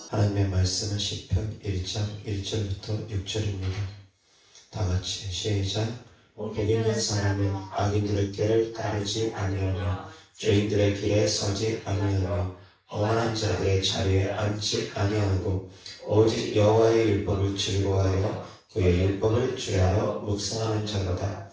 하나님의 말씀은 시편 1장 1절부터 6절입니다. 다 같이 시작. 복 있는 사람은 악인들의 길을 따르지 아니하며 죄인들의 길에 서지 아니하며 엄한 자들의 자리에 앉지 아니하고 오직 여호와의 율법을 즐거워하여 그의 율법을 주야하여 묵상하는 자로다.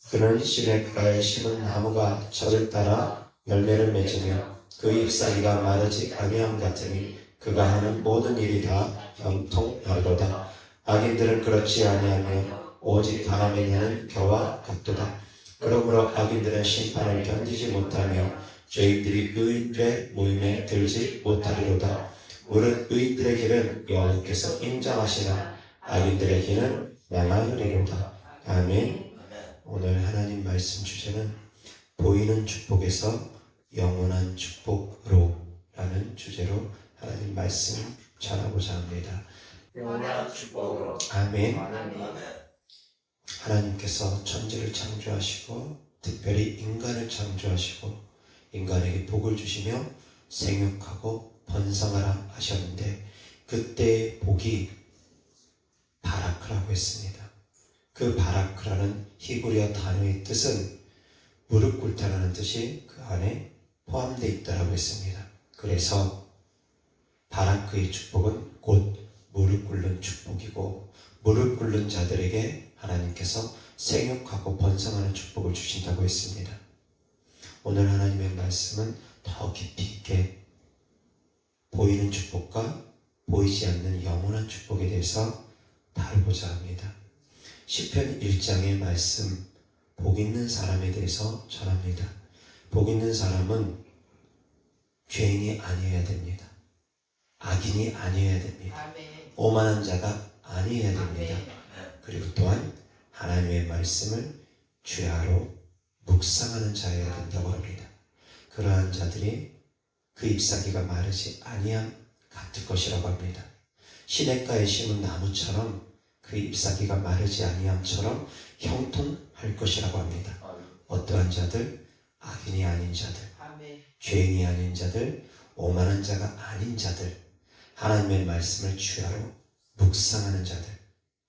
그는 시냇가에 심은 나무가 저를 따라 열매를 맺으며 그 잎사귀가 마르지 아니함 같으니 그가 하는 모든 일이 다 형통하리로다. 악인들은 그렇지 아니하며 오직 바람에 나는 겨와 같도다. 그러므로 악인들은 심판을 견디지 못하며 죄인들이 의인들의 모임에 들지 못하리로다. 무릇 의인들의 길은 여호와께서 인정하시나 악인들의 길은 망하리로다. 아멘. 오늘 하나님 말씀 주제는 보이는 축복에서 영원한 축복으로 라는 주제로 하나님 말씀 전하고자 합니다. 영원한 축복으로. 아멘. 아멘. 하나님께서 천지를 창조하시고 특별히 인간을 창조하시고 인간에게 복을 주시며 생육하고 번성하라 하셨는데 그때의 복이 바라크라고 했습니다. 그 바라크라는 히브리어 단어의 뜻은 무릎 꿇다라는 뜻이 그 안에 포함되어 있다고 했습니다. 그래서 바라크의 축복은 곧 무릎 꿇는 축복이고 무릎 꿇는 자들에게 하나님께서 생육하고 번성하는 축복을 주신다고 했습니다. 오늘 하나님의 말씀은 더 깊이 있게 보이는 축복과 보이지 않는 영원한 축복에 대해서 다루고자 합니다. 시편 1장의 말씀, 복 있는 사람에 대해서 전합니다. 복 있는 사람은 죄인이 아니어야 됩니다. 악인이 아니어야 됩니다. 오만한 자가 아니어야 됩니다. 그리고 또한 하나님의 말씀을 주야로 묵상하는 자여야 된다고 합니다. 그러한 자들이 그 잎사귀가 마르지 아니함 같을 것이라고 합니다. 시냇가에 심은 나무처럼 그 잎사귀가 마르지 아니함처럼 형통할 것이라고 합니다. 어떠한 자들? 악인이 아닌 자들, 죄인이 아닌 자들, 오만한 자가 아닌 자들, 하나님의 말씀을 주야로 묵상하는 자들.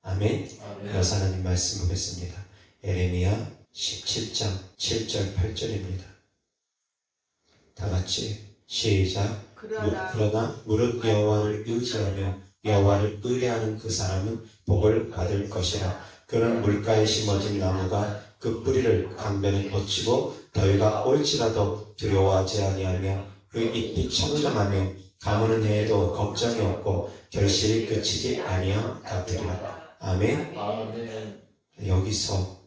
아멘. 여기서 하나님 말씀 보겠습니다. 에레미야 17장 7절 8절입니다. 다 같이 시작. 그러나 무릇 여호와를 의지하며 여호와를 의뢰하는 그 사람은 복을 받을 것이라. 그는 물가에 심어진 나무가 그 뿌리를 강변에 뻗치고 더위가 올지라도 두려워하지 아니하며 그 잎이 청정하며 가무는 해에도 걱정이 없고 결실이 그치지 아니함 같으리라. 아멘. 아멘. 여기서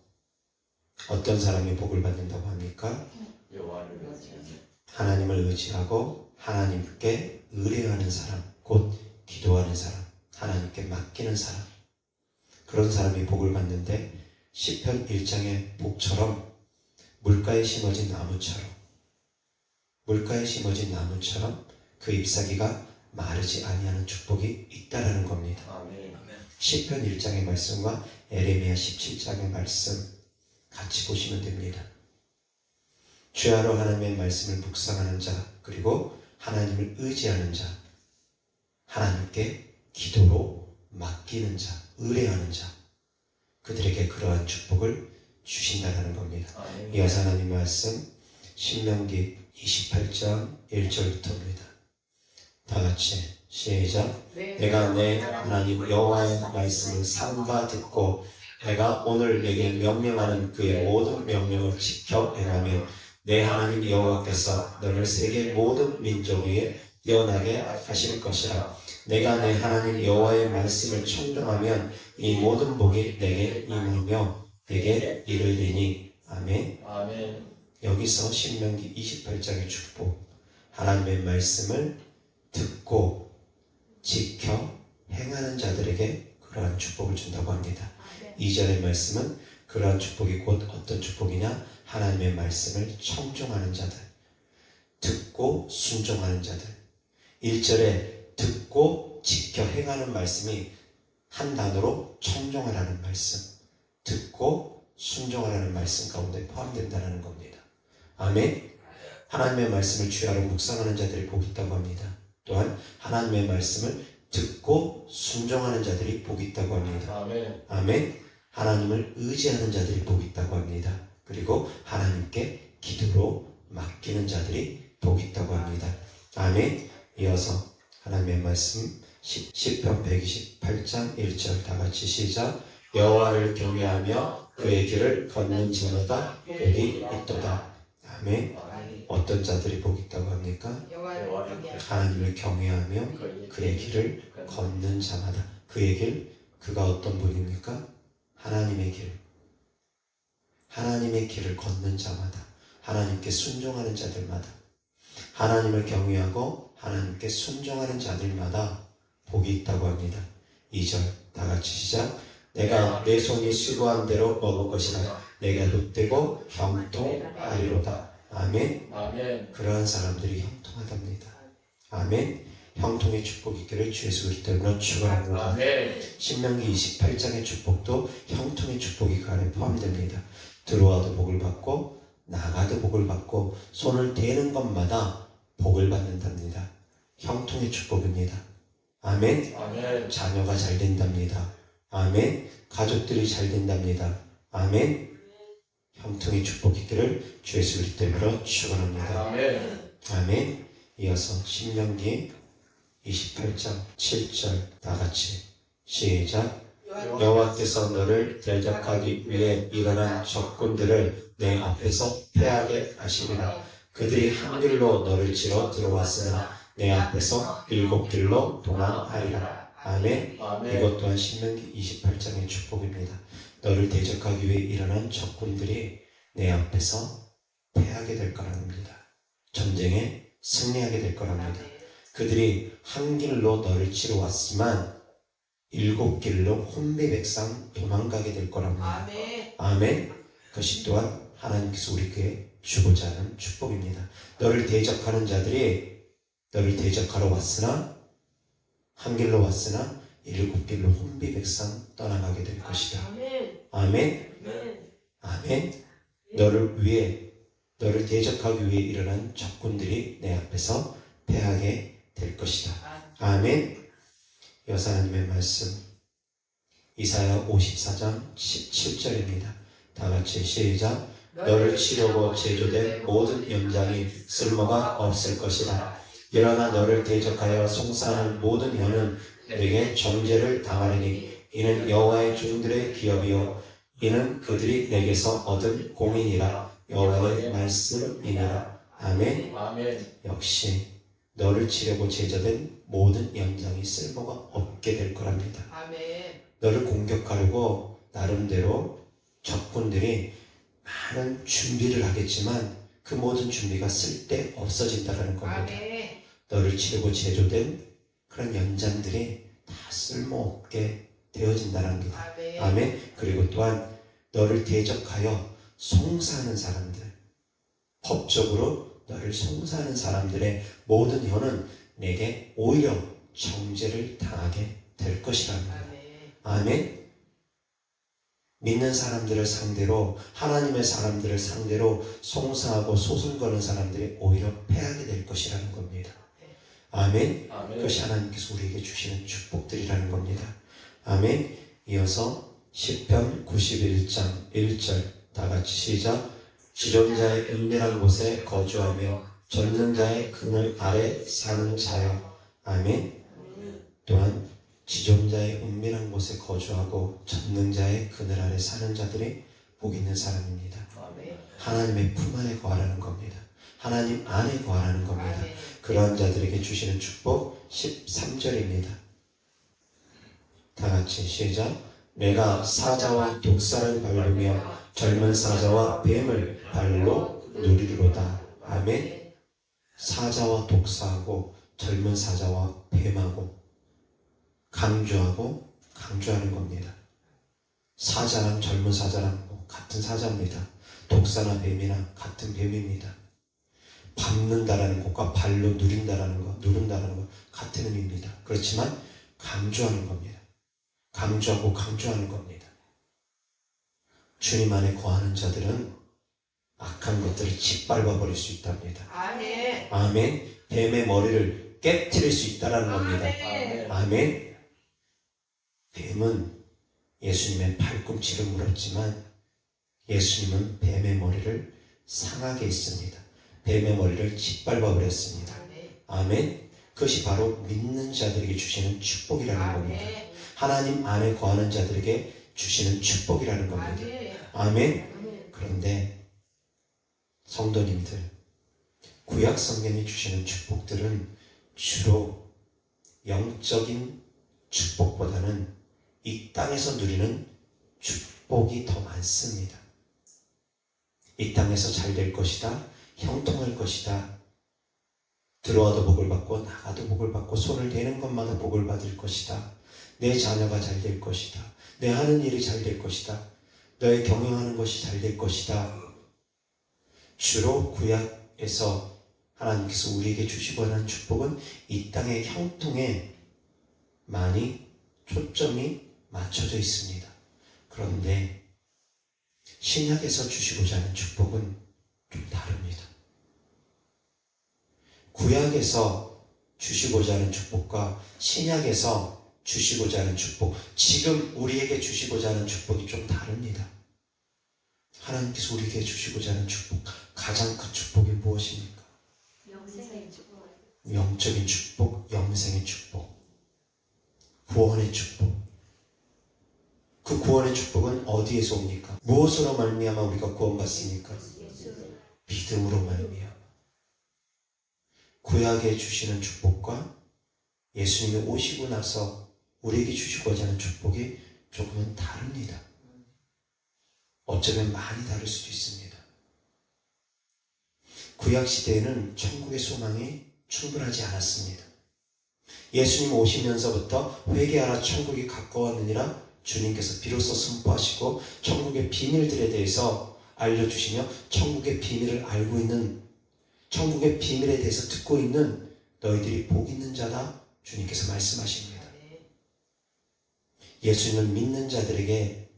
어떤 사람이 복을 받는다고 합니까? 여호와를 의지하는. 하나님을 의지하고 하나님께 의뢰하는 사람, 곧 기도하는 사람, 하나님께 맡기는 사람, 그런 사람이 복을 받는데 시편 1장의 복처럼 물가에 심어진 나무처럼 그 잎사귀가 마르지 아니하는 축복이 있다라는 겁니다. 아멘. 시편 1장의 말씀과 에레미야 17장의 말씀 같이 보시면 됩니다. 주야로 하나님의 말씀을 묵상하는 자, 그리고 하나님을 의지하는 자, 하나님께 기도로 맡기는 자, 의뢰하는 자, 그들에게 그러한 축복을 주신다는 겁니다. 아멘. 이어서 하나님 말씀 신명기 28장 1절부터입니다. 다 같이 시작. 내가 내 하나님 여호와의 말씀을 삼가 듣고 내가 오늘 내게 명령하는 그의 모든 명령을 지켜 행하며 내 하나님 여호와께서 너를 세계 모든 민족 위에 뛰어나게 하실 것이라. 내가 내 하나님 여호와의 말씀을 청정하면 이 모든 복이 내게 임하며 내게 이르리니. 아멘. 아멘. 여기서 신명기 28장의 축복, 하나님의 말씀을 듣고 지켜 행하는 자들에게 그러한 축복을 준다고 합니다. 2절의 말씀은 그러한 축복이 곧 어떤 축복이냐? 하나님의 말씀을 청종하는 자들, 듣고 순종하는 자들. 1절에 듣고 지켜 행하는 말씀이 한 단어로 청종하라는 말씀, 듣고 순종하라는 말씀 가운데 포함된다는 겁니다. 아멘. 하나님의 말씀을 주야로 묵상하는 자들이 복 있다고 합니다. 또한 하나님의 말씀을 듣고 순종하는 자들이 복이 있다고 합니다. 아멘. 아멘. 하나님을 의지하는 자들이 복이 있다고 합니다. 그리고 하나님께 기도로 맡기는 자들이 복이 있다고 합니다. 아멘. 이어서 하나님의 말씀 시편 128장 1절 다 같이 시작. 여호와를 경외하며 그의 길을 걷는 자마다 복이 있도다. 아멘. 어떤 자들이 복이 있다고 합니까? 여호와를 경외하며 하나님을 경외하며 그의 길을 걷는 자마다. 그의 길, 그가 어떤 분입니까? 하나님의 길. 하나님의 길을 걷는 자마다. 하나님께 순종하는 자들마다. 하나님을 경외하고 하나님께 순종하는 자들마다 복이 있다고 합니다. 2절 다 같이 시작. 내가 내 손이 수고한 대로 먹을 것이라. 내가 돋되고 형통하리로다. 아멘. 아멘. 그러한 사람들이 형통하답니다. 아멘. 형통의 축복이 있기를 주 예수 그리스도로 축원합니다. 아멘. 신명기 28장의 축복도 형통의 축복이 그 안에 포함됩니다. 들어와도 복을 받고 나가도 복을 받고 손을 대는 것마다 복을 받는답니다. 형통의 축복입니다. 아멘. 아멘. 자녀가 잘 된답니다. 아멘. 가족들이 잘 된답니다. 아멘. 형통의 축복이 있기를 주 예수 그리스도로 축원합니다. 아멘. 아멘. 이어서 신명기 28장 7절 다 같이 시작. 여호와께서 너를 대적하기 위해 일어난 적군들을 내 앞에서 패하게 하시리라. 그들이 한 길로 너를 치러 들어왔으나 내 앞에서 7길로 도망하리라. 아멘. 아멘. 이것 또한 신명기 28장의 축복입니다. 너를 대적하기 위해 일어난 적군들이 내 앞에서 패하게 될 거랍니다. 전쟁에 승리하게 될 거랍니다. 그들이 한 길로 너를 치러 왔지만 7길로 혼비백산 도망가게 될 거랍니다. 아멘. 아멘. 그것이 또한 하나님께서 우리에게 주고자 하는 축복입니다. 너를 대적하는 자들이 너를 대적하러 왔으나 한 길로 왔으나 7길로 혼비백산 떠나가게 될 것이다. 아멘. 아멘. 아멘. 아멘. 너를 대적하기 위해 일어난 적군들이 내 앞에서 패하게 될 것이다. 아멘. 여호와 하나님의 말씀 이사야 54장 17절입니다. 다 같이 시작. 너를 치려고 제조된 모든 연장이 쓸모가 없을 것이다. 일어나 너를 대적하여 송사하는 모든 혀는 내게 정죄를 당하리니 이는 여호와의 종들의 기업이요 이는 그들이 내게서 얻은 공인이라. 여호와의 말씀이니라. 아멘. 아멘. 역시 너를 치려고 제조된 모든 연장이 쓸모가 없게 될 거랍니다. 아멘. 너를 공격하려고 나름대로 적군들이 많은 준비를 하겠지만 그 모든 준비가 쓸데 없어진다는 겁니다. 아멘. 너를 치려고 제조된 그런 연장들이 다 쓸모없게 되어진다는 겁니다. 아멘. 아멘. 그리고 또한 너를 대적하여 송사하는 사람들, 법적으로 너를 송사하는 사람들의 모든 혀는 내게 오히려 정죄를 당하게 될 것이랍니다. 아멘. 아멘. 믿는 사람들을 상대로 하나님의 사람들을 상대로 송사하고 소송 거는 사람들이 오히려 패하게 될 것이라는 겁니다. 아멘. 아멘. 그것이 하나님께서 우리에게 주시는 축복들이라는 겁니다. 아멘. 이어서 시편 91장 1절 다 같이 시작. 지존자의 은밀한 곳에 거주하며 젖는 자의 그늘 아래 사는 자여. 아멘. 또한 지존자의 은밀한 곳에 거주하고 젖는 자의 그늘 아래 사는 자들이 복 있는 사람입니다. 아멘. 하나님의 품 안에 거하라는 겁니다. 하나님 안에 거하라는 겁니다. 아멘. 그러한 자들에게 주시는 축복 13절입니다. 다 같이 시작. 내가 사자와 독사를 밟으며 젊은 사자와 뱀을 발로 누리리로다. 아멘. 사자와 독사하고 젊은 사자와 뱀하고 강조하는 겁니다. 사자랑 젊은 사자랑 같은 사자입니다. 독사나 뱀이나 같은 뱀입니다. 밟는다라는 것과 발로 누른다라는 것 같은 의미입니다. 그렇지만 강조하는 겁니다. 강조하는 겁니다. 주님 안에 거하는 자들은 악한 것들을 짓밟아 버릴 수 있답니다. 아멘. 아멘. 뱀의 머리를 깨트릴 수 있다라는 겁니다. 아멘. 아멘. 뱀은 예수님의 팔꿈치를 물었지만 예수님은 뱀의 머리를 상하게 했습니다. 뱀의 머리를 짓밟아 버렸습니다. 아멘. 그것이 바로 믿는 자들에게 주시는 축복이라는 겁니다. 하나님 안에 거하는 자들에게 주시는 축복이라는 겁니다. 아멘. 그런데 성도님들, 구약 성경이 주시는 축복들은 주로 영적인 축복보다는 이 땅에서 누리는 축복이 더 많습니다. 이 땅에서 잘 될 것이다, 형통할 것이다, 들어와도 복을 받고 나가도 복을 받고 손을 대는 것마다 복을 받을 것이다, 내 자녀가 잘 될 것이다, 내 하는 일이 잘 될 것이다, 너의 경영하는 것이 잘 될 것이다. 주로 구약에서 하나님께서 우리에게 주시고 하는 축복은 이 땅의 형통에 많이 초점이 맞춰져 있습니다. 그런데 신약에서 주시고자 하는 축복은 좀 다릅니다. 구약에서 주시고자 하는 축복과 신약에서 주시고자 하는 축복, 지금 우리에게 주시고자 하는 축복이 좀 다릅니다. 하나님께서 우리에게 주시고자 하는 축복, 가장 큰 축복이 무엇입니까? 영생의 축복. 영적인 축복, 영생의 축복, 구원의 축복. 그 구원의 축복은 어디에서 옵니까? 무엇으로 말미암아 우리가 구원받습니까? 예수. 믿음으로 말미암아. 구약에 주시는 축복과 예수님이 오시고 나서 우리에게 주시고자 하는 축복이 조금은 다릅니다. 어쩌면 많이 다를 수도 있습니다. 구약 시대에는 천국의 소망이 충분하지 않았습니다. 예수님 오시면서부터 회개하라 천국이 가까웠느니라 주님께서 비로소 선포하시고 천국의 비밀들에 대해서 알려주시며 천국의 비밀을 알고 있는, 천국의 비밀에 대해서 듣고 있는 너희들이 복 있는 자다 주님께서 말씀하십니다. 예수님을 믿는 자들에게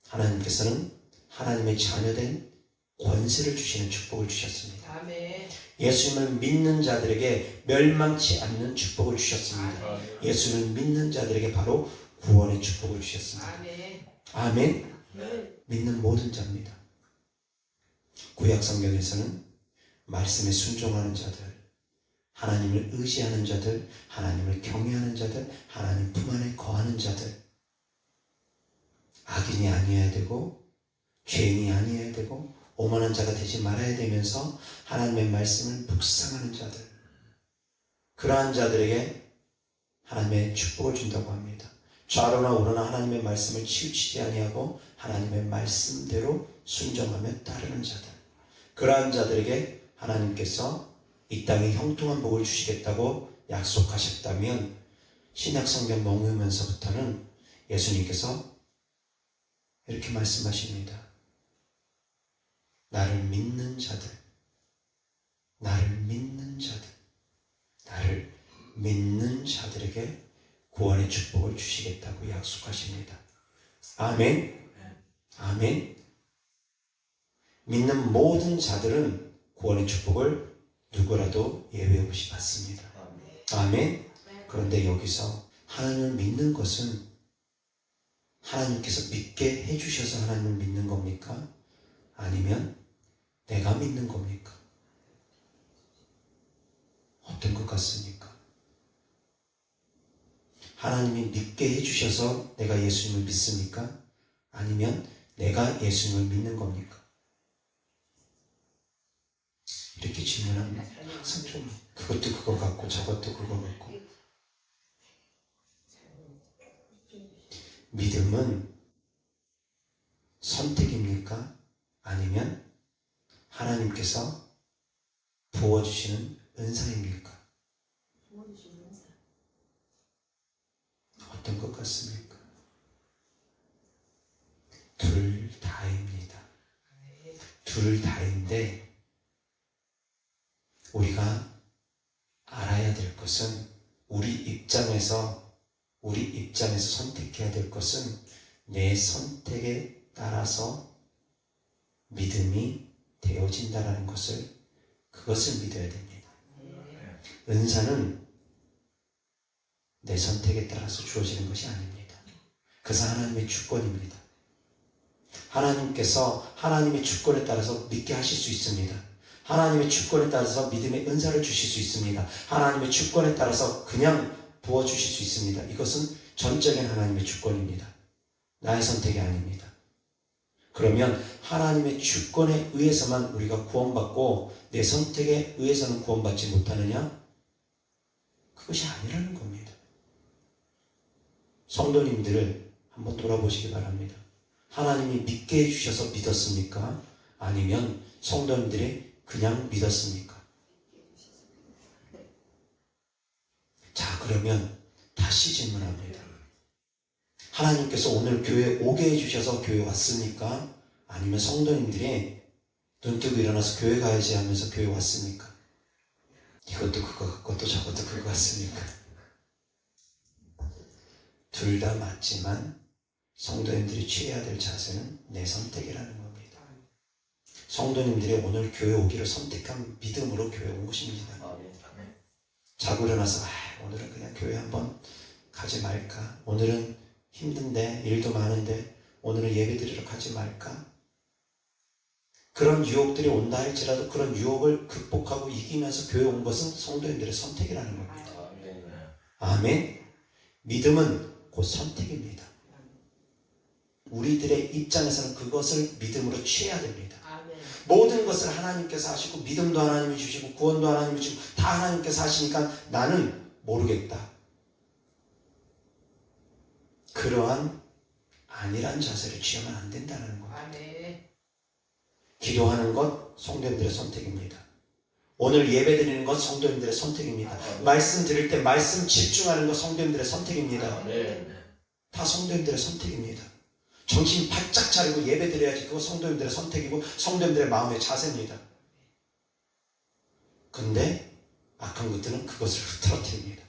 하나님께서는 하나님의 자녀된 권세를 주시는 축복을 주셨습니다. 아멘. 예수님을 믿는 자들에게 멸망치 않는 축복을 주셨습니다. 아멘. 예수님을 믿는 자들에게 바로 구원의 축복을 주셨습니다. 아멘. 아멘. 네. 믿는 모든 자입니다. 구약 성경에서는 말씀에 순종하는 자들, 하나님을 의지하는 자들, 하나님을 경외하는 자들, 하나님 품 안에 거하는 자들, 악인이 아니어야 되고 죄인이 아니어야 되고 오만한 자가 되지 말아야 되면서 하나님의 말씀을 묵상하는 자들, 그러한 자들에게 하나님의 축복을 준다고 합니다. 좌로나 우로나 하나님의 말씀을 치우치지 아니하고 하나님의 말씀대로 순종하며 따르는 자들, 그러한 자들에게 하나님께서 이 땅에 형통한 복을 주시겠다고 약속하셨다면 신약 성경 넘으면서부터는 예수님께서 이렇게 말씀하십니다. 나를 믿는 자들, 나를 믿는 자들, 나를 믿는 자들에게 구원의 축복을 주시겠다고 약속하십니다. 아멘. 아멘. 믿는 모든 자들은 구원의 축복을 누구라도 예외 없이 받습니다. 아멘. 그런데 여기서 하나님을 믿는 것은 하나님께서 믿게 해주셔서 하나님을 믿는 겁니까? 아니면 내가 믿는 겁니까? 어떤 것 같습니까? 하나님이 믿게 해주셔서 내가 예수님을 믿습니까? 아니면 내가 예수님을 믿는 겁니까? 이렇게 질문하면 항상 좀 그것도 그거 같고 저것도 그거 같고. 믿음은 선택입니까? 아니면 하나님께서 부어주시는 은사입니까? 어떤 것 같습니까? 둘 다입니다. 둘 다인데 우리가 알아야 될 것은 우리 입장에서 선택해야 될 것은 내 선택에 따라서 믿음이 되어진다는 것을, 그것을 믿어야 됩니다. 은사는 내 선택에 따라서 주어지는 것이 아닙니다. 그것은 하나님의 주권입니다. 하나님께서 하나님의 주권에 따라서 믿게 하실 수 있습니다. 하나님의 주권에 따라서 믿음의 은사를 주실 수 있습니다. 하나님의 주권에 따라서 그냥 부어주실 수 있습니다. 이것은 전적인 하나님의 주권입니다. 나의 선택이 아닙니다. 그러면 하나님의 주권에 의해서만 우리가 구원받고 내 선택에 의해서는 구원받지 못하느냐? 그것이 아니라는 겁니다. 성도님들을 한번 돌아보시기 바랍니다. 하나님이 믿게 해주셔서 믿었습니까? 아니면 성도님들이 그냥 믿었습니까? 자, 그러면 다시 질문합니다. 하나님께서 오늘 교회에 오게 해주셔서 교회 왔습니까? 아니면 성도님들이 눈 뜨고 일어나서 교회 가야지 하면서 교회 왔습니까? 이것도 그것도 저것도 그거 같습니까? 둘 다 맞지만 성도님들이 취해야 될 자세는 내 선택이라는 겁니다. 성도님들이 오늘 교회 오기를 선택한 믿음으로 교회 온 것입니다. 자고 일어나서 오늘은 그냥 교회 한번 가지 말까? 오늘은 힘든데 일도 많은데 오늘은 예배 드리러 가지 말까? 그런 유혹들이 온다 할지라도 그런 유혹을 극복하고 이기면서 교회 온 것은 성도님들의 선택이라는 겁니다. 아멘. 믿음은 곧 선택입니다. 우리들의 입장에서는 그것을 믿음으로 취해야 됩니다. 모든 것을 하나님께서 하시고 믿음도 하나님이 주시고 구원도 하나님이 주시고 다 하나님께서 하시니까 나는 모르겠다. 그러한 아니란 자세를 취하면 안 된다는 겁니다. 기도하는 것 성도님들의 선택입니다. 오늘 예배 드리는 것 성도님들의 선택입니다. 말씀 드릴 때 말씀 집중하는 것 성도님들의 선택입니다. 다 성도님들의 선택입니다. 정신 바짝 차리고 예배 드려야지 그거 성도님들의 선택이고 성도님들의 마음의 자세입니다. 근데 악한 것들은 그것을 흐트러뜨립니다.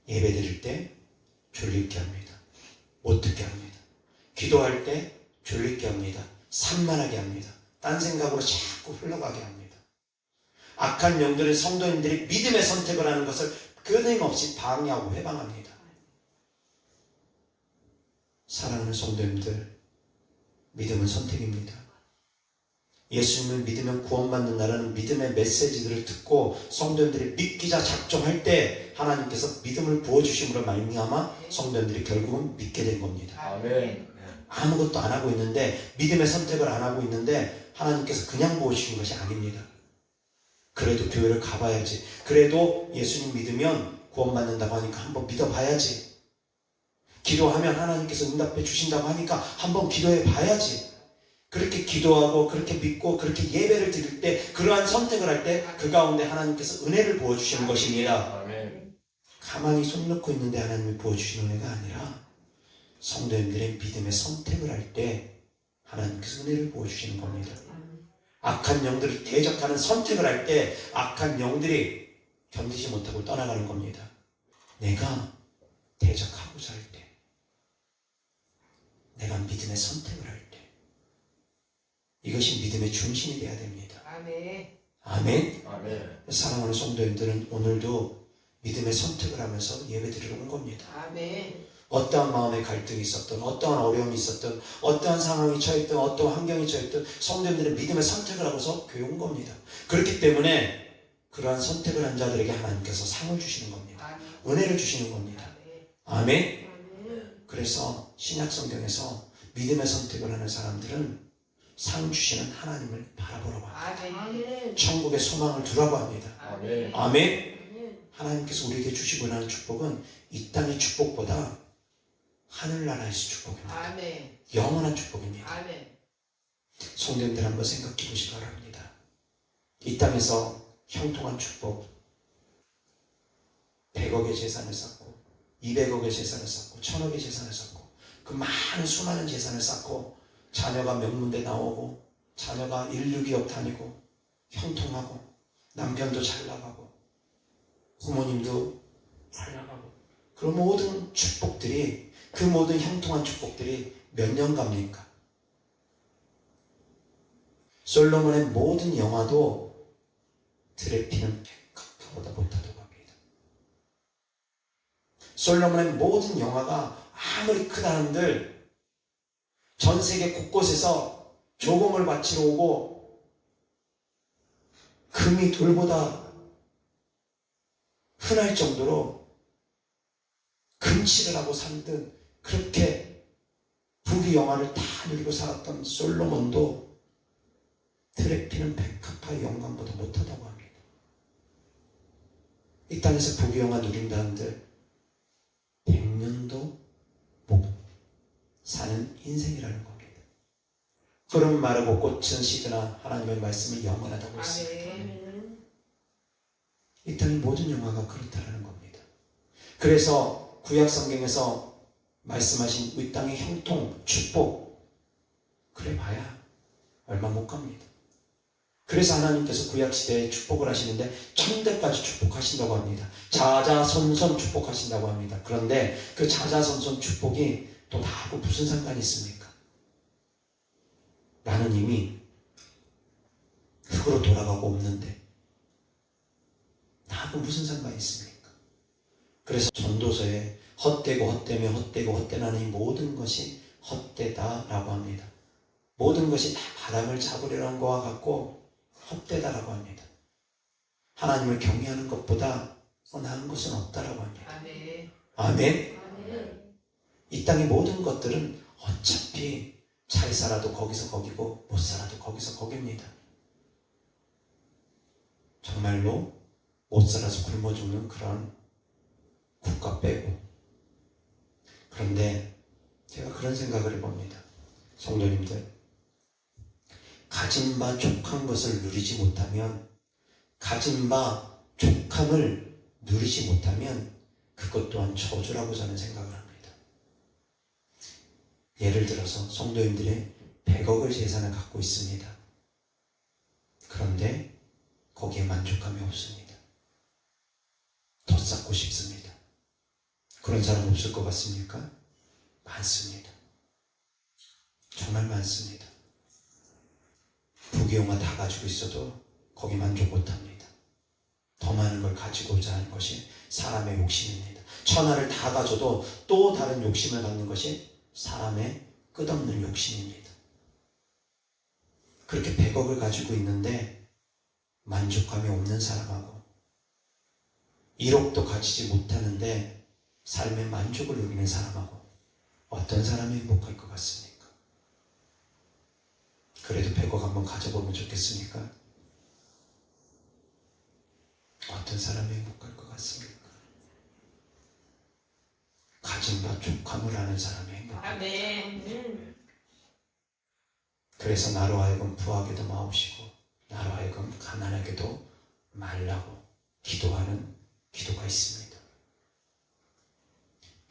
예배 드릴 때 졸립게 합니다. 못 듣게 합니다. 기도할 때 졸립게 합니다. 산만하게 합니다. 딴 생각으로 자꾸 흘러가게 합니다. 악한 영들은 성도님들이 믿음의 선택을 하는 것을 끊임없이 방해하고 회방합니다. 사랑하는 성도님들, 믿음은 선택입니다. 예수님을 믿으면 구원받는다라는 믿음의 메시지들을 듣고 성도님들이 믿기자 작정할 때 하나님께서 믿음을 부어주심으로 말미암아 성도님들이 결국은 믿게 된 겁니다. 아멘. 아무것도 안 하고 있는데 믿음의 선택을 안 하고 있는데 하나님께서 그냥 부어주신 것이 아닙니다. 그래도 교회를 가봐야지. 그래도 예수님 믿으면 구원받는다고 하니까 한번 믿어봐야지. 기도하면 하나님께서 응답해 주신다고 하니까 한번 기도해 봐야지. 그렇게 기도하고 그렇게 믿고 그렇게 예배를 드릴 때 그러한 선택을 할 때 그 가운데 하나님께서 은혜를 부어주시는 것입니다. 아멘. 가만히 손 놓고 있는데 하나님이 부어주시는 은혜가 아니라 성도님들의 믿음의 선택을 할 때 하나님께서 은혜를 부어주시는 겁니다. 악한 영들을 대적하는 선택을 할 때 악한 영들이 견디지 못하고 떠나가는 겁니다. 내가 대적하고자 할 때, 내가 믿음의 선택을 할 때, 이것이 믿음의 중심이 되어야 됩니다. 아멘. 아멘. 아멘. 사랑하는 성도님들은 오늘도 믿음의 선택을 하면서 예배드리러 온 겁니다. 아멘. 어떠한 마음의 갈등이 있었든 어떠한 어려움이 있었든 어떠한 상황이 처했든 어떠한 환경이 처했든 성도님들은 믿음의 선택을 하고서 교회 온 겁니다. 그렇기 때문에 그러한 선택을 한 자들에게 하나님께서 상을 주시는 겁니다. 은혜를 주시는 겁니다. 아멘. 그래서 신약 성경에서 믿음의 선택을 하는 사람들은 상 주시는 하나님을 바라보라고 합니다. 아멘. 천국의 소망을 두라고 합니다. 아멘. 아멘. 하나님께서 우리에게 주시고 하는 축복은 이 땅의 축복보다 하늘나라에서 축복입니다. 아멘. 영원한 축복입니다. 아멘. 성도님들 한번 생각해 보시기 바랍니다. 이 땅에서 형통한 축복, 100억의 재산을 쌓고 200억의 재산을 쌓고 1000억의 재산을 쌓고 그 많은 수많은 재산을 쌓고 자녀가 명문대 나오고 자녀가 1,6기업 다니고 형통하고 남편도 잘 나가고 부모님도 잘 나가고 그런 모든 축복들이 그 모든 형통한 축복들이 몇 년 갑니까? 솔로몬의 모든 영화도 들에 피는 그보다 못하다고 합니다. 솔로몬의 모든 영화가 아무리 크다 한들 전 세계 곳곳에서 조공을 바치러 오고 금이 돌보다 흔할 정도로 금칠을 하고 살든 그렇게 부귀 영화를 다 누리고 살았던 솔로몬도 틀에 피는 백합화의 영광보다 못하다고 합니다. 이 땅에서 부귀 영화 누린다 한들 100년도 못 사는 인생이라는 겁니다. 푸른 마르고 꽃은 시드나 하나님의 말씀은 영원하다고 했습니다. 아멘. 이 땅의 모든 영화가 그렇다라는 겁니다. 그래서 구약 성경에서 말씀하신 이 땅의 형통, 축복 그래 봐야 얼마 못 갑니다. 그래서 하나님께서 구약 시대에 축복을 하시는데 천대까지 축복하신다고 합니다. 자자손손 축복하신다고 합니다. 그런데 그 자자손손 축복이 또 나하고 무슨 상관이 있습니까? 나는 이미 흙으로 돌아가고 없는데 나하고 무슨 상관이 있습니까? 그래서 전도서에 헛되고 헛되며 헛되고 헛되나니 모든 것이 헛되다라고 합니다. 모든 것이 다 바람을 잡으려는 것과 같고 헛되다라고 합니다. 하나님을 경외하는 것보다 더 나은 것은 없다라고 합니다. 아멘. 아멘. 아멘. 이 땅의 모든 것들은 어차피 잘 살아도 거기서 거기고 못 살아도 거기서 거깁니다. 정말로 못 살아서 굶어 죽는 그런 국가 빼고. 그런데 제가 그런 생각을 해봅니다. 성도님들, 가진 바 족한 것을 누리지 못하면, 가진 바 족함을 누리지 못하면 그것 또한 저주라고 저는 생각을 합니다. 예를 들어서 성도님들이 100억을 재산을 갖고 있습니다. 그런데 거기에 만족감이 없습니다. 더 쌓고 싶습니다. 그런 사람 없을 것 같습니까? 많습니다. 정말 많습니다. 부귀영화 다 가지고 있어도 거기 만족 못합니다. 더 많은 걸 가지고자 하는 것이 사람의 욕심입니다. 천하를 다 가져도 또 다른 욕심을 갖는 것이 사람의 끝없는 욕심입니다. 그렇게 100억을 가지고 있는데 만족감이 없는 사람하고 1억도 가지지 못하는데 삶의 만족을 누리는 사람하고 어떤 사람이 행복할 것 같습니까? 그래도 100억 한번 가져보면 좋겠습니까? 어떤 사람이 행복할 것 같습니까? 가진 바 족함을 아는 사람이 행복합니다. 아멘. 아멘. 그래서 나로 하여금 부하게도 마옵시고 나로 하여금 가난하게도 말라고 기도하는 기도가 있습니다.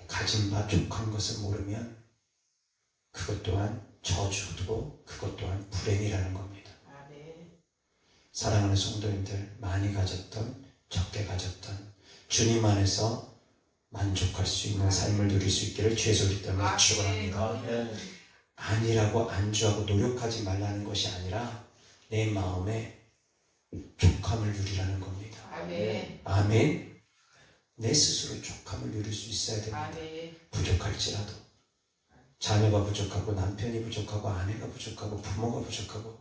가진 바 족한 것을 모르면 그것 또한 저주고 그것 또한 불행이라는 겁니다. 아멘. 사랑하는 성도님들, 많이 가졌던 적게 가졌던 주님 안에서 만족할 수 있는 삶을 누릴 수 있기를 주의 소리 때문에 축원합니다. 아멘. 아니라고 안주하고 노력하지 말라는 것이 아니라 내 마음에 족함을 누리라는 겁니다. 아멘. 아멘. 내 스스로 족함을 누릴 수 있어야 됩니다. 아멘. 부족할지라도 자녀가 부족하고 남편이 부족하고 아내가 부족하고 부모가 부족하고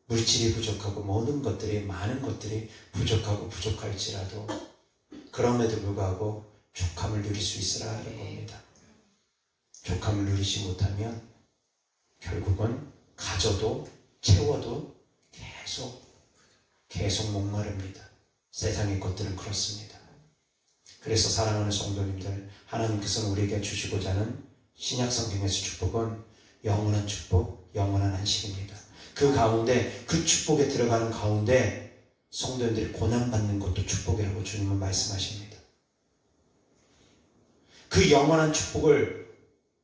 물질이 부족하고 모든 것들이 많은 것들이 부족하고 부족할지라도 그럼에도 불구하고 족함을 누릴 수 있으라 하는 겁니다. 족함을 누리지 못하면 결국은 가져도 채워도 계속 목마릅니다. 세상의 것들은 그렇습니다. 그래서 사랑하는 성도님들, 하나님께서는 우리에게 주시고자 하는 신약 성경에서 축복은 영원한 축복, 영원한 안식입니다. 그 가운데, 그 축복에 들어가는 가운데 성도님들이 고난받는 것도 축복이라고 주님은 말씀하십니다. 그 영원한 축복을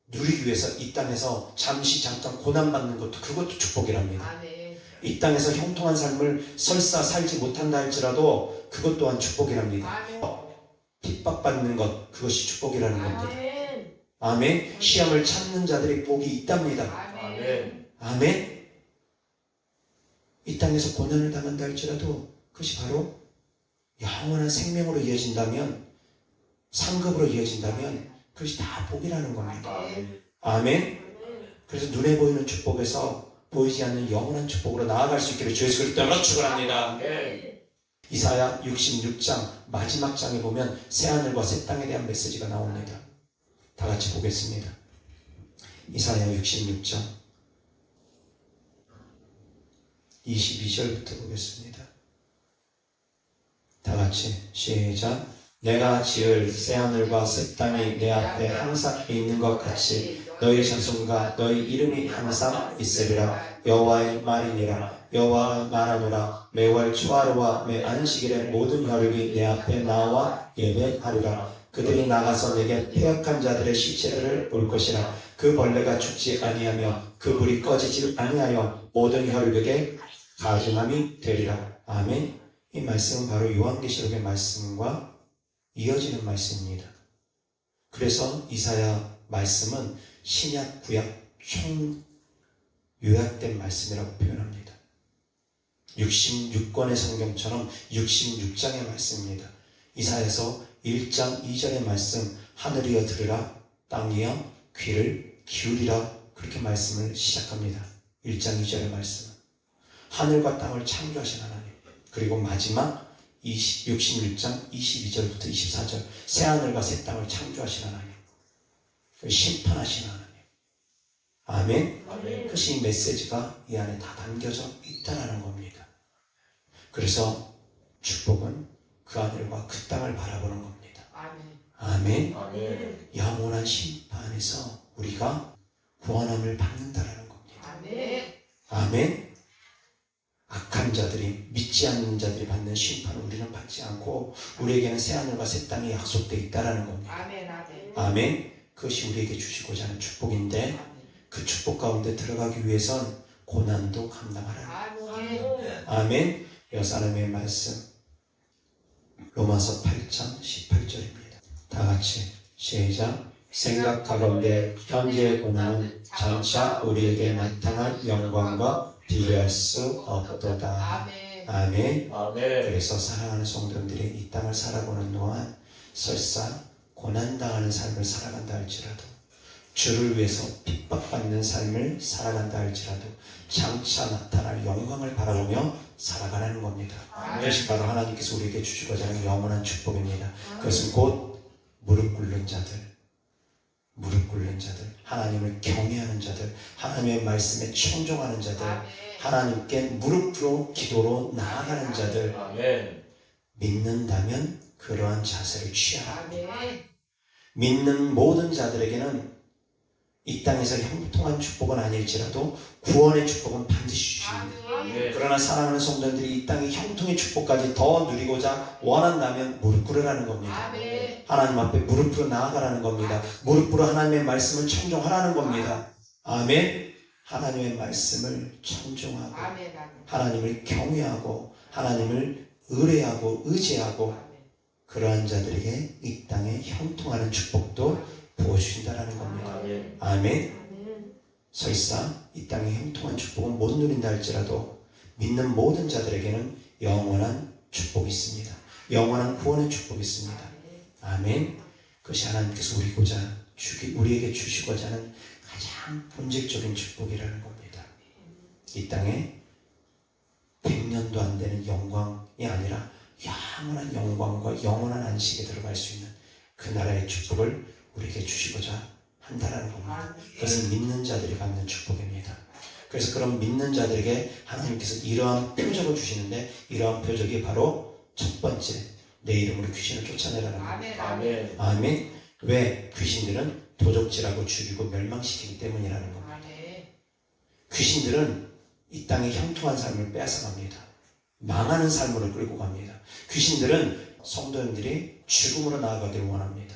누리기 위해서 이 땅에서 잠깐 고난받는 것도 그것도 축복이랍니다. 아멘. 이 땅에서 형통한 삶을 설사 살지 못한다 할지라도 그것 또한 축복이랍니다. 아멘. 핍박받는 것, 그것이 축복이라는 겁니다. 아멘. 아멘. 시험을 참는 자들의 복이 있답니다. 아멘. 아멘. 이 땅에서 고난을 당한다 할지라도 그것이 바로 영원한 생명으로 이어진다면, 상급으로 이어진다면 그것이 다 복이라는 겁니다. 아멘. 아멘. 그래서 눈에 보이는 축복에서 보이지 않는 영원한 축복으로 나아갈 수 있기를 주 예수 그리스도로 축원합니다. 아멘. 이사야 66장 마지막 장에 보면 새하늘과 새 땅에 대한 메시지가 나옵니다. 다 같이 보겠습니다. 이사야 66장 22절부터 보겠습니다. 다 같이 시작. 내가 지을 새하늘과 새 땅이 내 앞에 항상 있는 것 같이 너희 자손과 너희 이름이 항상 있으리라. 여호와의 말이니라. 여호와가 말하노라. 매월 초하루와 매 안식일에 모든 혈육이 내 앞에 나와 예배하리라. 그들이 나가서 내게 패역한 자들의 시체들을 볼 것이라. 그 벌레가 죽지 아니하며 그 불이 꺼지지 아니하여 모든 혈육에게 가증함이 되리라. 아멘. 이 말씀은 바로 요한계시록의 말씀과 이어지는 말씀입니다. 그래서 이사야 말씀은 신약 구약 총 요약된 말씀이라고 표현합니다. 66권의 성경처럼 66장의 말씀입니다. 이사야서 1장 2절의 말씀, 하늘이여 들으라, 땅이여 귀를 기울이라, 그렇게 말씀을 시작합니다. 1장 2절의 말씀은 하늘과 땅을 창조하신 하나님, 그리고 마지막 66장 22절부터 24절 새하늘과 새 땅을 창조하신 하나님, 심판하신 하나님. 아멘. 아멘. 그것이 이 메시지가 이 안에 다 담겨져 있다는 겁니다. 그래서 축복은 그 하늘과 그 땅을 바라보는 겁니다. 아멘. 아멘. 아멘. 영원한 심판에서 우리가 구원함을 받는다라는 겁니다. 아멘. 아멘. 악한 자들이, 믿지 않는 자들이 받는 심판을 우리는 받지 않고 우리에게는 새하늘과 새 땅이 약속되어 있다는 겁니다. 아멘. 아멘. 아멘. 그것이 우리에게 주시고자 하는 축복인데, 그 축복 가운데 들어가기 위해선 고난도 감당하라. 아멘. 아멘. 여사람의 말씀 로마서 8장 18절입니다. 다 같이 시작. 생각하건대 현재의 고난은 장차 우리에게 나타날 영광과 비교할 수 없도다. 아멘. 아멘. 아멘. 그래서 사랑하는 성도들이 이 땅을 살아보는 동안 설사 고난당하는 삶을 살아간다 할지라도, 주를 위해서 핍박받는 삶을 살아간다 할지라도 장차 나타날 영광을 바라보며 살아가라는 겁니다. 그것이 바로 하나님께서 우리에게 주시고자 하는 영원한 축복입니다. 그것은 곧 무릎 꿇는 자들, 하나님을 경외하는 자들, 하나님의 말씀에 청종하는 자들, 하나님께 무릎으로 기도로 나아가는 자들, 아멘. 믿는다면 그러한 자세를 취하라. 아멘. 믿는 모든 자들에게는 이 땅에서 형통한 축복은 아닐지라도 구원의 축복은 반드시 주십니다. 아멘. 그러나 사랑하는 성도들이 이 땅의 형통의 축복까지 더 누리고자 원한다면 무릎 꿇으라는 겁니다. 아멘. 하나님 앞에 무릎으로 나아가라는 겁니다. 무릎으로 하나님의 말씀을 청종하라는 겁니다. 아멘. 하나님의 말씀을 청종하고 아멘. 하나님을 경외하고 하나님을 의뢰하고 의지하고 그러한 자들에게 이 땅에 형통하는 축복도 부어주신다라는 겁니다. 아멘. 아멘. 아멘. 설사 이 땅의 형통한 축복은 못 누린다 할지라도 믿는 모든 자들에게는 영원한 축복이 있습니다. 영원한 구원의 축복이 있습니다. 아멘. 그것이 하나님께서 우리에게 주시고자 하는 가장 본질적인 축복이라는 겁니다. 이 땅에 100년도 안 되는 영광이 아니라 영원한 영광과 영원한 안식에 들어갈 수 있는 그 나라의 축복을 우리에게 주시고자 한다라는 겁니다. 그것은 믿는 자들이 받는 축복입니다. 그래서 그런 믿는 자들에게 하나님께서 이러한 표적을 주시는데, 이러한 표적이 바로 첫 번째, 내 이름으로 귀신을 쫓아내라는 겁니다. 아멘. 아멘. 왜? 귀신들은 도적질하고 죽이고 멸망시키기 때문이라는 겁니다. 귀신들은 이 땅의 형통한 삶을 빼앗아갑니다. 망하는 삶으로 끌고 갑니다. 귀신들은 성도님들이 죽음으로 나아가기를 원합니다.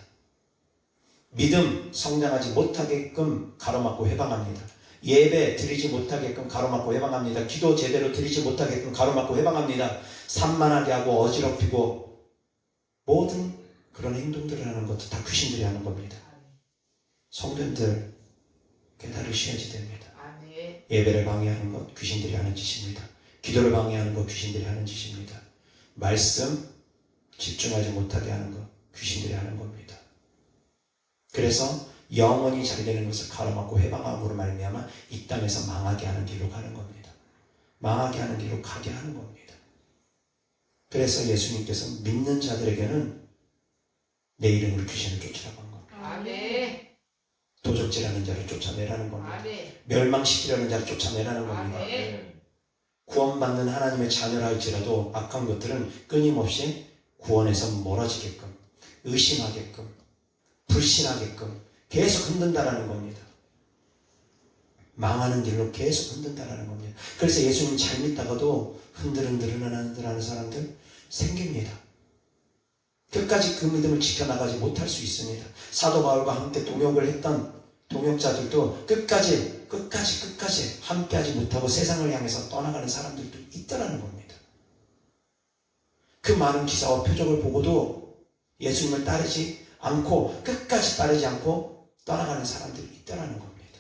믿음 성장하지 못하게끔 가로막고 해방합니다. 예배 드리지 못하게끔 가로막고 해방합니다. 기도 제대로 드리지 못하게끔 가로막고 해방합니다. 산만하게 하고 어지럽히고 모든 그런 행동들을 하는 것도 다 귀신들이 하는 겁니다. 성도님들 깨달으셔야지 됩니다. 예배를 방해하는 것 귀신들이 하는 짓입니다. 기도를 방해하는 것 귀신들이 하는 짓입니다. 말씀 집중하지 못하게 하는 것, 귀신들이 하는 겁니다. 그래서 영원히 잘 되는 것을 가로막고 해방함으로 말미암아 이 땅에서 망하게 하는 길로 가는 겁니다. 망하게 하는 길로 가게 하는 겁니다. 그래서 예수님께서 믿는 자들에게는 내 이름으로 귀신을 쫓으라고 한 겁니다. 아멘. 도적질하는 자를 쫓아내라는 겁니다. 아멘. 멸망시키려는 자를 쫓아내라는 겁니다. 아멘. 구원받는 하나님의 자녀라 할지라도 악한 것들은 끊임없이 구원에서 멀어지게끔, 의심하게끔, 불신하게끔 계속 흔든다라는 겁니다. 망하는 길로 계속 흔든다라는 겁니다. 그래서 예수님 잘 믿다가도 흔들흔들하는 사람들 생깁니다. 끝까지 그 믿음을 지켜나가지 못할 수 있습니다. 사도 바울과 함께 동역을 했던 동역자들도 끝까지 함께하지 못하고 세상을 향해서 떠나가는 사람들도 있다라는 겁니다. 그 많은 기사와 표적을 보고도 예수님을 따르지 않고 끝까지 따르지 않고 떠나가는 사람들이 있다라는 겁니다.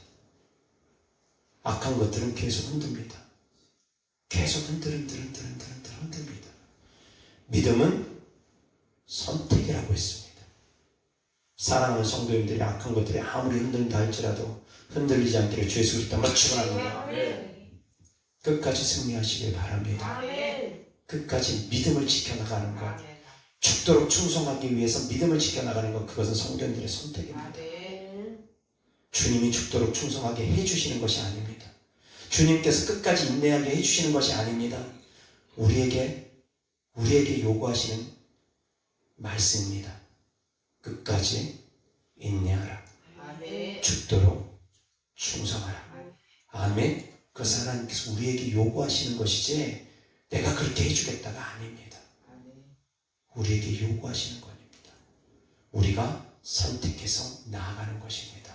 악한 것들은 계속 흔듭니다. 계속 흔듭니다. 믿음은 선택이라고 했습니다. 사랑하는 성도님들이 악한 것들이 아무리 흔들린다 할지라도 흔들리지 않기를 주 예수 그리스도 이름으로 축원합니다. 아멘. 끝까지 승리하시길 바랍니다. 아멘. 끝까지 믿음을 지켜나가는 것, 아멘. 죽도록 충성하기 위해서 믿음을 지켜나가는 것, 그것은 성도님들의 선택입니다. 아멘. 주님이 죽도록 충성하게 해주시는 것이 아닙니다. 주님께서 끝까지 인내하게 해주시는 것이 아닙니다. 우리에게 요구하시는 말씀입니다. 끝까지 인내하라. 아멘. 죽도록 충성하라. 아멘. 그것은 하나님께서 우리에게 요구하시는 것이지 내가 그렇게 해주겠다가 아닙니다. 아멘. 우리에게 요구하시는 겁니다. 우리가 선택해서 나아가는 것입니다.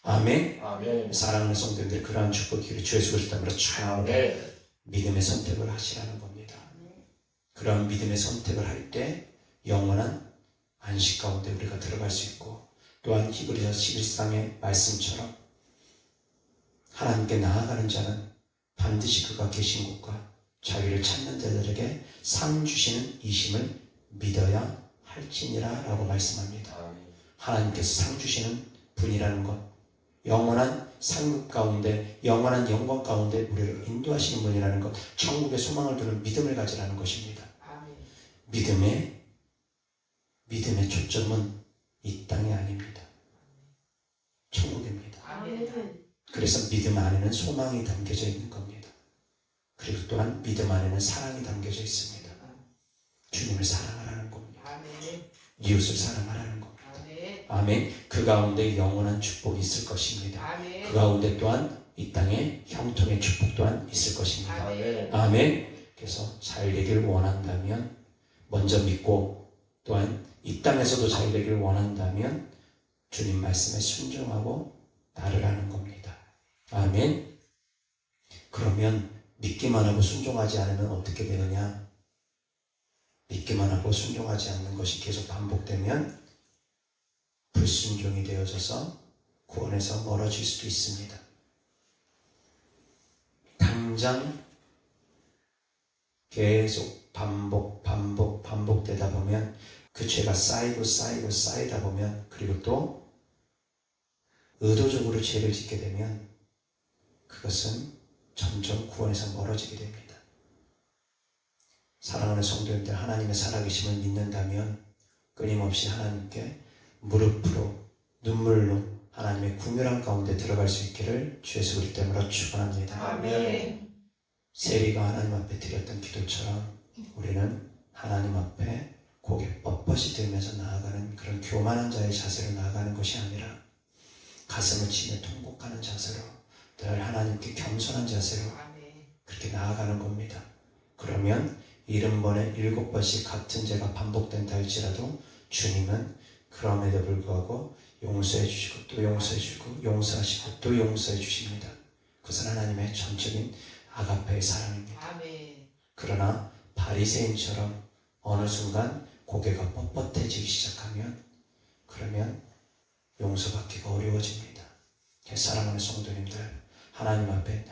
아멘. 아멘. 사랑하는 성도님들, 그러한 축복기를 주 예수 그리스도 이름으로 축원합니다. 아멘. 믿음의 선택을 하시라는 겁니다. 그런 믿음의 선택을 할 때 영원한 안식 가운데 우리가 들어갈 수 있고, 또한 히브리서 11장의 말씀처럼 하나님께 나아가는 자는 반드시 그가 계신 곳과 자기를 찾는 자들에게 상 주시는 이심을 믿어야 할지니라 라고 말씀합니다. 아멘. 하나님께서 상 주시는 분이라는 것, 영원한 상급 가운데, 영원한 영광 가운데 우리를 인도하시는 분이라는 것, 천국의 소망을 두는 믿음을 가지라는 것입니다. 아멘. 믿음의 초점은 이 땅이 아닙니다. 천국입니다. 아멘. 그래서 믿음 안에는 소망이 담겨져 있는 겁니다. 그리고 또한 믿음 안에는 사랑이 담겨져 있습니다. 주님을 사랑하라는 겁니다. 아멘. 이웃을 사랑하라는 겁니다. 아멘. 아멘. 그 가운데 영원한 축복이 있을 것입니다. 아멘. 그 가운데 또한 이 땅에 형통의 축복 또한 있을 것입니다. 아멘. 아멘. 그래서 잘 되기를 원한다면 먼저 믿고, 또한 이 땅에서도 잘 되기를 원한다면 주님 말씀에 순종하고 따르라는 겁니다. 아멘. 그러면 믿기만 하고 순종하지 않으면 어떻게 되느냐? 믿기만 하고 순종하지 않는 것이 계속 반복되면 불순종이 되어져서 구원에서 멀어질 수도 있습니다. 당장 계속 반복되다 보면 그 죄가 쌓이다 보면, 그리고 또 의도적으로 죄를 짓게 되면 그것은 점점 구원에서 멀어지게 됩니다. 사랑하는 성도님들, 하나님의 살아계심을 믿는다면 끊임없이 하나님께 무릎으로 눈물로 하나님의 궁멸한 가운데 들어갈 수 있기를 주 예수 그리스도 이름으로 축원합니다. 아멘. 세리가 하나님 앞에 드렸던 기도처럼 우리는 하나님 앞에 고개 뻣뻣이 들면서 나아가는 그런 교만한 자의 자세로 나아가는 것이 아니라 가슴을 치며 통곡하는 자세로, 늘 하나님께 겸손한 자세로 아멘. 그렇게 나아가는 겁니다. 그러면 70번에 7번씩 같은 죄가 반복된다 할지라도 주님은 그럼에도 불구하고 용서해 주시고 또 용서해 주고 용서하시고 또 용서해 주십니다. 그것은 하나님의 전적인 아가페의 사랑입니다. 아멘. 그러나 바리새인처럼 어느 순간 고개가 뻣뻣해지기 시작하면, 그러면 용서받기가 어려워집니다. 사랑하는 성도님들, 하나님 앞에 늘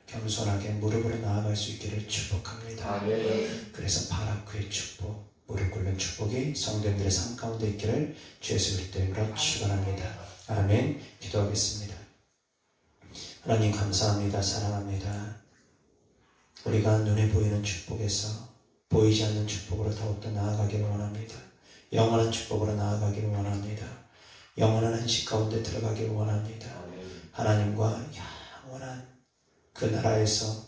겸손하게 무릎으로 나아갈 수 있기를 축복합니다. 아멘. 그래서 바라크의 축복, 무릎 꿇는 축복이 성도님들의 삶 가운데 있기를 주 예수 그리스도 이름으로 축원합니다. 아멘. 기도하겠습니다. 하나님 감사합니다. 사랑합니다. 우리가 눈에 보이는 축복에서 보이지 않는 축복으로 더욱더 나아가기를 원합니다. 영원한 축복으로 나아가기를 원합니다. 영원한 안식 가운데 들어가기를 원합니다. 하나님과 영원한 그 나라에서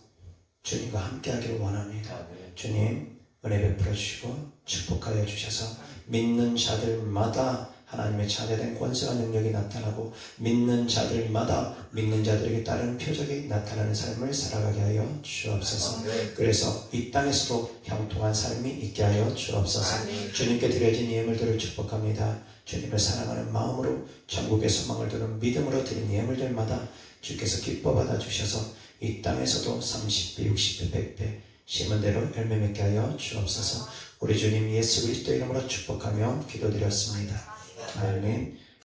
주님과 함께하기를 원합니다. 주님 은혜 베풀어 주시고 축복하여 주셔서 믿는 자들마다 하나님의 차례된 권세와 능력이 나타나고 믿는 자들마다 믿는 자들에게 따르는 표적이 나타나는 삶을 살아가게 하여 주옵소서. 그래서 이 땅에서도 형통한 삶이 있게 하여 주옵소서. 주님께 드려진 예물들을 축복합니다. 주님을 사랑하는 마음으로 천국의 소망을 두는 믿음으로 드린 예물들마다 주께서 기뻐 받아주셔서 이 땅에서도 30배, 60배, 100배 심은 대로 열매 맺게 하여 주옵소서. 우리 주님 예수 그리스도 이름으로 축복하며 기도드렸습니다. 아멘.